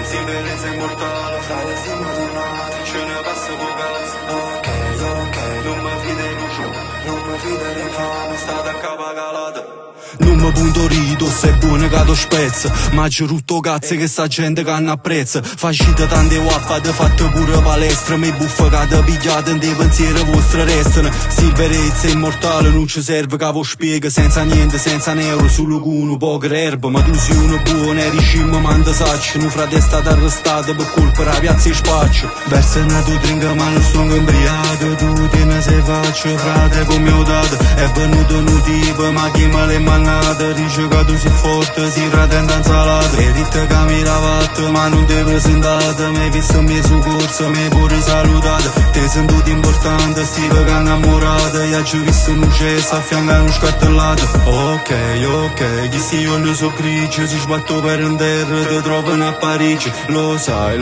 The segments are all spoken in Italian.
Silverizza immortale, frate siamo tornati, ce ne passa poc'anzi. Ok, ok, non mi fidelucio, non mi fidere infame, state a capa calata. Non mi punto rito, sei buono che lo spezza. Mangio tutto cazzo che sta gente che non apprezza. Facite tante wappa, te fatte pure palestra. Mi buffa che te pigliate in dei pensieri vostri restano. Silverezza immortale, non ci serve che vi spiega. Senza niente, senza un euro, solo cuno, poca erba. Ma tu sei uno buono, eri scimmo, manda saccio. Un frate è stato arrestato per colpa della piazza e spaccio. Versa nato drinka ma non sono imbriaco. Tu te ne sei faccio, frate come ho dato. È venuto un tipo, ma chi me l'è mandato? Dice che tu sei forte, si pretende insalata. E dite che mi lavato, ma non ti presentate. Mi hai visto mi soccorso, mi hai pure salutato. Ti sentito importante, stiva che innamorata. Io ci ho visto un cesso a fianco a uno scartellato. Ok, ok, chi si io ne so grigio. Si sbatto per in terra, ti trovano a Parigi. Lo sai,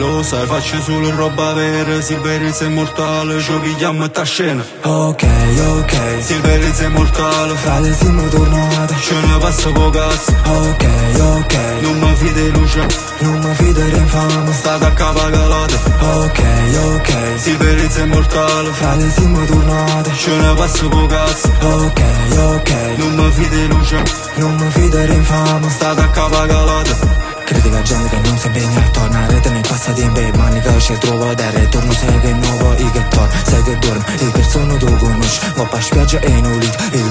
faccio solo roba vera. Silverizza immortale, ci pigliamo a sta scena. Ok, ok, Silverizza immortale, frate siamo tornati, ce ne passa poc'anzi. ok, ok, Non mi fidelucio, non mi fidere infame, state a capa calata. ok, ok, Silverizza immortale, frate siamo tornati, ce ne passa poc'anzi. ok, ok, Non mi fidelucio, non mi fidere infame. state a capa calata. Critica gente che non si impegna a tornare te nel passato in bei mani che ci trovo da ritorno. Sai che nuovo i che torno, sai che dormo le persone tu conosci. Va a spiaggia e non lì e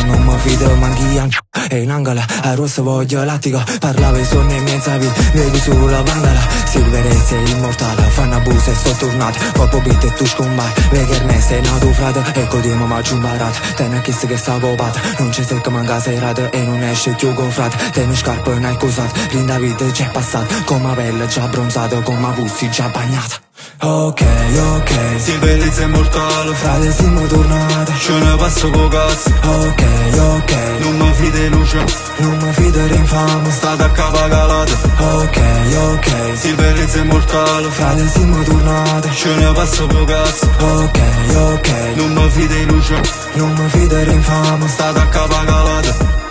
non mi fido manchi anche. E in angolo a rosso voglio lattico. Parlavo i sogni in mezza vita, vedi sulla vandola. Silverezza immortale, fanno abuso e sto tornato. Popo bit e tu scombati, vegerne sei nato frate. Ecco di mamma giù barato, te ne chissà che sta copata. Non c'è secca manca serata e non esce più con frate. Te ne scarpe non hai cosato, linda vita già passato, come pelle già bronzata, come pussi già bagnata. Ok, ok, Silverizza immortale, frate siamo tornati, ce ne passa poc'anzi. ok, ok, Non mi fidelucio, non mi fidere infame, state a capa calata. ok, ok, Silverizza immortale, frate siamo tornati, ce ne passa poc'anzi. ok, ok, Non mi fidelucio, non mi fidere infame. state a capa calata.